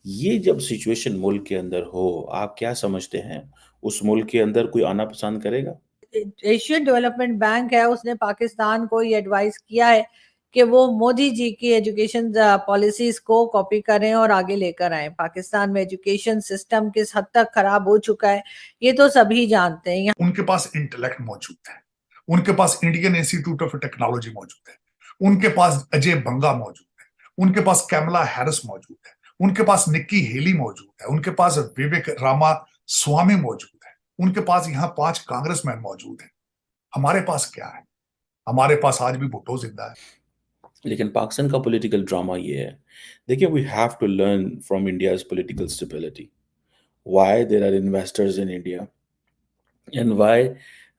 ये जब सिचुएशन मुल्क के अंदर हो, आप क्या समझते हैं? उस मुल्क के अंदर कोई आना पसंद करेगा? एशियन डेवलपमेंट बैंक है, उसने पाकिस्तान को ये एडवाइस किया है कि वो मोदी जी की एजुकेशन पॉलिसीज को कॉपी करें और आगे लेकर आए। पाकिस्तान में एजुकेशन सिस्टम किस हद तक खराब हो चुका है ये तो सभी जानते हैं। उनके पास इंटेलेक्ट मौजूद है, उनके पास इंडियन इंस्टीट्यूट ऑफ टेक्नोलॉजी मौजूद है, उनके पास अजय बंगा मौजूद है, उनके पास कैमला हैरिस मौजूद है, उनके पास निक्की हेली मौजूद है, उनके पास विवेक रामा स्वामी मौजूद है, उनके पास यहाँ 5 कांग्रेसमैन मौजूद हैं। हमारे पास क्या है? हमारे पास आज भी भुट्टो जिंदा है। लेकिन पाकिस्तान का पॉलिटिकल ड्रामा ये है। देखिए, we have to learn from India's political stability. Why there are investors in India and why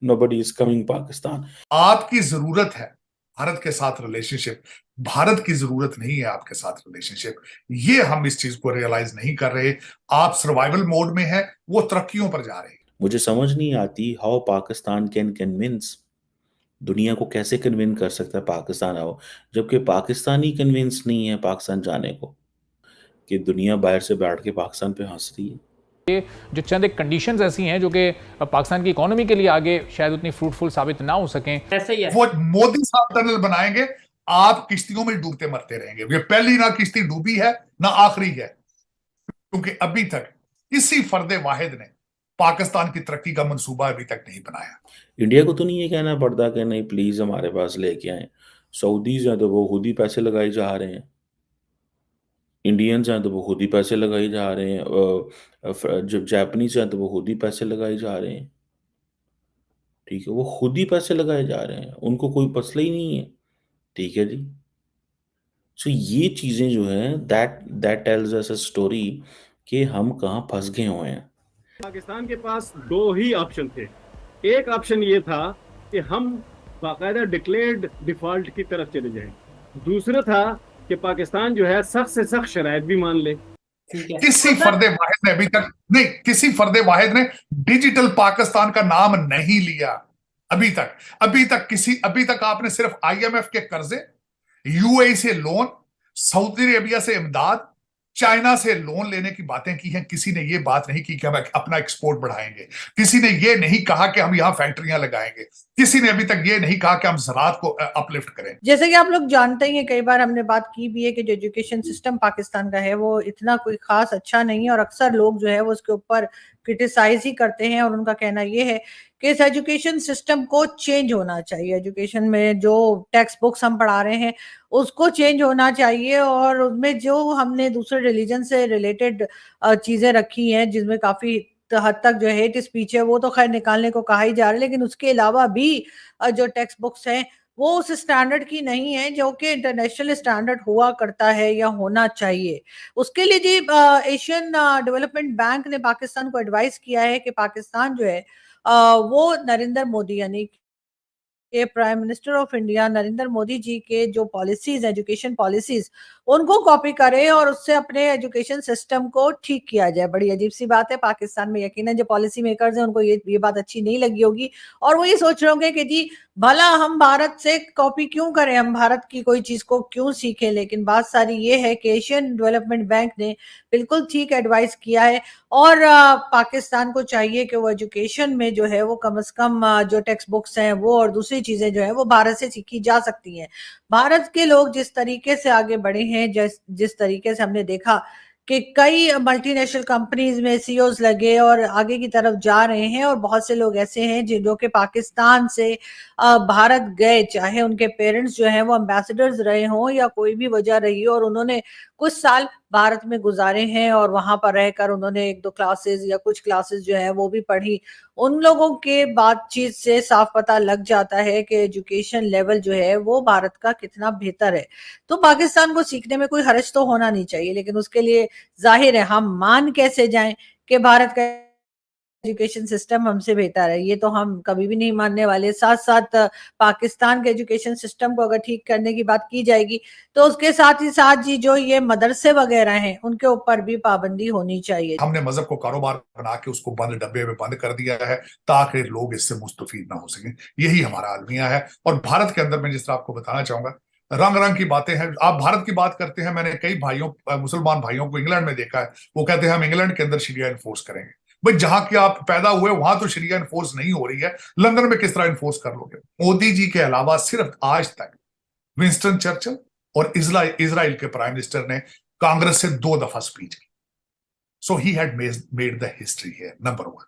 nobody is coming Pakistan. आपकी जरूरत है भारत के साथ रिलेशनशिप, भारत की जरूरत नहीं है आपके साथ रिलेशनशिप। ये हम इस चीज को रियलाइज नहीं कर रहे। आप सर्वाइवल मोड में है, वो तरक्कियों पर जा रहे हैं। मुझे समझ नहीं आती हाउ पाकिस्तान कैन कन्विंस, दुनिया को कैसे कन्विंस कर सकता है पाकिस्तान आओ, जबकि पाकिस्तान ही कन्विंस नहीं है पाकिस्तान जाने को, कि दुनिया बाहर से बैठ के पाकिस्तान पे हंस रही है। ये जो चंद एक कंडीशंस ऐसी हैं जो कि पाकिस्तान की इकोनॉमी के लिए आगे शायद उतनी फ्रूटफुल साबित ना हो सकें। ऐसे ही है। वो मोदी साहब टनल बनाएंगे, आप किश्तियों में डूबते मरते रहेंगे। ये पहली ना किश्ती डूबी है ना आखिरी है, क्योंकि अभी तक किसी फर्दे वाहिद ने पाकिस्तान की तरक्की का मंसूबा अभी तक नहीं बनाया। इंडिया को तो नहीं ये कहना पड़ता कि नहीं प्लीज हमारे पास लेके आए। सऊदीज हैं तो वो खुद ही पैसे लगाए जा रहे हैं, इंडियंस हैं तो वो खुद ही पैसे लगाए जा रहे हैं, जब जापानीज हैं तो वो खुद ही पैसे लगाए जा रहे हैं। ठीक है, वो खुद ही पैसे लगाए जा रहे हैं, उनको कोई मसला ही नहीं है। ठीक है जी। सो ये चीज़ें जो हैं, that that tells us a story कि हम कहाँ फंस गए हुए हैं। पाकिस्तान के पास दो ही ऑप्शन थे। एक ऑप्शन ये था कि हम बाकायदा डिक्लेयर्ड डिफॉल्ट की तरफ चले जाएं। दूसरा था कि पाकिस्तान जो है सख्त से सख्त शराइत भी मान ले। किसी फर्दे वाहिद ने अभी तक नहीं, किसी फर्दे वाहिद ने डिजिटल पाकिस्तान का नाम नहीं लिया अभी तक। अभी तक आपने सिर्फ IMF के कर्जे, UAE से लोन, सऊदी अरेबिया से इमदाद, चाइना से लोन लेने की बातें की हैं। किसी ने ये बात नहीं की कि हम अपना एक्सपोर्ट बढ़ाएंगे। किसी ने ये नहीं कहा कि हम यहां फैक्ट्रियां लगाएंगे। किसी ने अभी तक ये नहीं कहा कि हम ज़राअत को अपलिफ्ट करें। जैसे कि आप लोग जानते ही हैं, कई बार हमने बात की भी है कि जो एजुकेशन सिस्टम पाकिस्तान का है वो इतना कोई खास अच्छा नहीं है, और अक्सर लोग जो है वो उसके ऊपर क्रिटिसाइज ही करते हैं। और उनका कहना ये है कि इस एजुकेशन सिस्टम को चेंज होना चाहिए। एजुकेशन में जो टेक्स्ट बुक्स हम पढ़ा रहे हैं उसको चेंज होना चाहिए, और उसमें जो हमने दूसरे रिलीजन से रिलेटेड चीजें रखी हैं जिसमें काफी हद तक जो हेट स्पीच है वो तो खैर निकालने को कहा ही जा रहा है, लेकिन उसके अलावा भी जो टेक्स्ट बुक्स हैं वो उस स्टैंडर्ड की नहीं है जो कि इंटरनेशनल स्टैंडर्ड हुआ करता है या होना चाहिए। उसके लिए जी एशियन डेवलपमेंट बैंक ने पाकिस्तान को एडवाइस किया है कि पाकिस्तान जो है वो नरेंद्र मोदी यानी के prime minister of India Narendra Modi ji के जो पॉलिसीज, एजुकेशन पॉलिसीज, उनको कॉपी करे और उससे अपने एजुकेशन सिस्टम को ठीक किया जाए। बड़ी अजीब सी बात है, पाकिस्तान में यकीनन जो पॉलिसी मेकर्स हैं उनको ये बात अच्छी नहीं लगी होगी, और वो ये सोच रहे होंगे कि जी भला हम भारत से कॉपी क्यों करें, हम भारत की कोई चीज को क्यों सीखें। लेकिन बात सारी ये है कि एशियन डेवलपमेंट बैंक ने बिल्कुल ठीक एडवाइस किया है, और पाकिस्तान को चाहिए कि वो एजुकेशन में जो है वो कम से कम जो टेक्स्ट बुक्स हैं वो और दूसरी चीजें जो है वो भारत से सीखी जा सकती हैं। भारत के लोग जिस तरीके से आगे बढ़े हैं, जिस तरीके से हमने देखा कि कई मल्टीनेशनल कंपनीज में सीईओज लगे और आगे की तरफ जा रहे हैं, और बहुत से लोग ऐसे हैं जो कि पाकिस्तान से भारत गए, चाहे उनके पेरेंट्स जो हैं वो एम्बेसडर्स रहे हों या कोई भी वजह रही हो, और उन्होंने कुछ साल भारत में गुजारे हैं और वहां पर रहकर उन्होंने 1-2 क्लासेस या कुछ क्लासेस जो है वो भी पढ़ी। उन लोगों के बातचीत से साफ पता लग जाता है कि एजुकेशन लेवल जो है वो भारत का कितना बेहतर है। तो पाकिस्तान को सीखने में कोई हर्ज तो होना नहीं चाहिए, लेकिन उसके लिए जाहिर है हम मान कैसे जाएं कि भारत का एजुकेशन सिस्टम हमसे बेहतर है, ये तो हम कभी भी नहीं मानने वाले। साथ साथ पाकिस्तान के एजुकेशन सिस्टम को अगर ठीक करने की बात की जाएगी तो उसके साथ ही साथ जी जो ये मदरसे वगैरह हैं उनके ऊपर भी पाबंदी होनी चाहिए। हमने मजहब को कारोबार बना के उसको बंद डब्बे में बंद कर दिया है ताकि लोग इससे मुस्तफीद ना हो सकें। यही हमारा अलमिया है। और भारत के अंदर मैं जिस तरह आपको बताना चाहूंगा, रंग रंग की बातें हैं। आप भारत की बात करते हैं, मैंने कई भाइयों मुसलमान भाइयों को इंग्लैंड में देखा है, वो कहते हैं हम इंग्लैंड के अंदर शरिया इन्फोर्स करेंगे। भाई जहां की आप पैदा हुए वहां तो शरिया इन्फोर्स नहीं हो रही है, लंदन में किस तरह इन्फोर्स कर लोगे? मोदी जी के अलावा सिर्फ आज तक विंस्टन चर्चिल और इजराइल के प्राइम मिनिस्टर ने कांग्रेस से 2 दफा स्पीच की। So he had made the history here, number 1।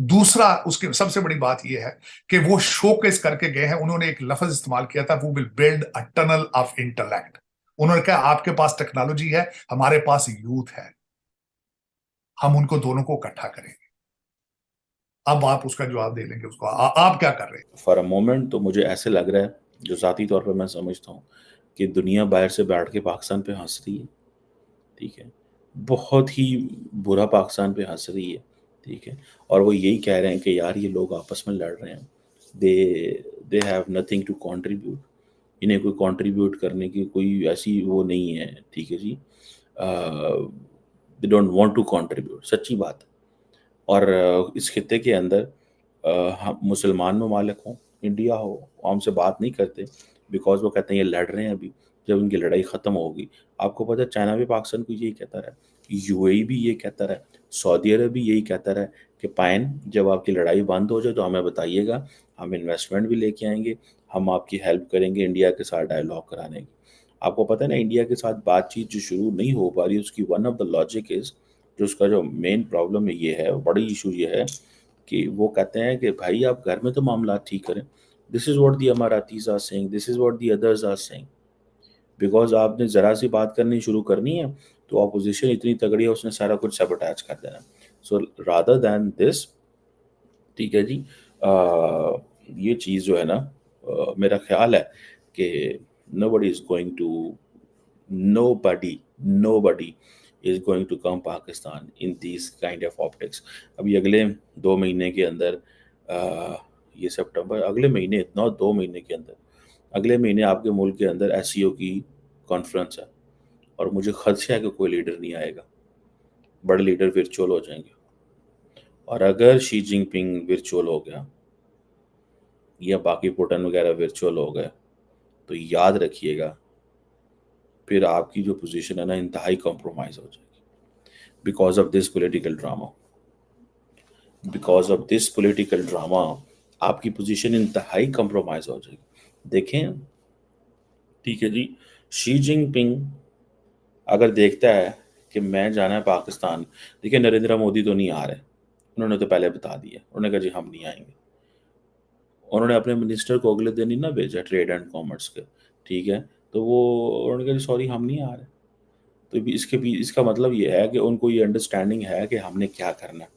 दूसरा, उसकी सबसे बड़ी बात यह है कि वो शोकेस करके गए हैं, उन्होंने एक लफ्ज इस्तेमाल किया था, वो will build a tunnel of intellect. उन्होंने कहा आपके पास टेक्नोलॉजी है, हमारे पास यूथ है, हम उनको दोनों को इकट्ठा करेंगे। अब आप उसका जवाब दे लेंगे उसको, आप क्या कर रहे हैं? फॉर अ मोमेंट तो मुझे ऐसे लग रहा है, जो ज़ाती तौर पर मैं समझता हूँ, कि दुनिया बाहर से बैठ के पाकिस्तान पे हंस रही है, ठीक है, बहुत ही बुरा पाकिस्तान पे हंस रही है, ठीक है, और वो यही कह रहे हैं कि यार ये लोग आपस में लड़ रहे हैं, they have nothing to contribute, इन्हें कोई कंट्रीब्यूट करने की कोई ऐसी वो नहीं है, ठीक है जी, they don't want to contribute, सच्ची बात। और इस खित्ते के अंदर हम मुसलमान ममालिक हों, इंडिया हो, वो हमसे बात नहीं करते, बिकॉज वो कहते हैं ये लड़ रहे हैं अभी, जब उनकी लड़ाई ख़त्म होगी। आपको पता है चाइना भी पाकिस्तान को यही कहता रहा, यूएई भी ये कहता रहा, सऊदी अरब भी यही कहता रहा कि पाइन जब आपकी लड़ाई बंद हो जाए तो हमें बताइएगा, हम इन्वेस्टमेंट भी लेके आएंगे, हम आपकी हेल्प करेंगे इंडिया के साथ डायलॉग कराने की। आपको पता है ना, इंडिया के साथ बातचीत जो शुरू नहीं हो पा रही, उसकी one of the logic is, जो उसका जो मेन प्रॉब्लम है ये है, बड़ी इशू ये है कि वो कहते हैं कि भाई आप घर में तो मामला ठीक करें। This is what the Emiratis are saying, this is what the others are saying. Because आपने ज़रा सी बात करनी शुरू करनी है तो अपोजिशन इतनी तगड़ी है, उसने सारा कुछ सबअटैच कर देना। सो रादर दैन दिस, ठीक है जी, ये चीज़ जो है ना, मेरा ख्याल है कि nobody is going to nobody is going to come Pakistan in these kind of optics। अभी अगले 2 महीने के अंदर, ये सितंबर, अगले महीने, इतना 2 महीने के अंदर, अगले महीने आपके मुल्क के अंदर एससीओ की कॉन्फ्रेंस है, और मुझे खदशा है कि कोई लीडर नहीं आएगा, बड़े लीडर वर्चुअल हो जाएंगे। और अगर शी जिनपिंग वर्चुअल हो गया या बाकी पुतिन वगैरह वर्चुअल हो गए, तो याद रखिएगा फिर आपकी जो पोजीशन है ना, इंतहाई कॉम्प्रोमाइज हो जाएगी, because of this political drama. Because of this political drama आपकी पोजीशन इंतहाई कॉम्प्रोमाइज हो जाएगी। देखें, ठीक है जी, शी जिनपिंग अगर देखता है कि मैं जाना है पाकिस्तान, देखिए नरेंद्र मोदी तो नहीं आ रहे, उन्होंने तो पहले बता दिया, उन्होंने कहा जी हम नहीं आएंगे। उन्होंने अपने मिनिस्टर को अगले दिन ही ना भेजा, ट्रेड एंड कॉमर्स के, ठीक है, तो वो उन्होंने कहा सॉरी हम नहीं आ रहे। तो इसका मतलब ये है कि उनको ये अंडरस्टैंडिंग है कि हमने क्या करना है।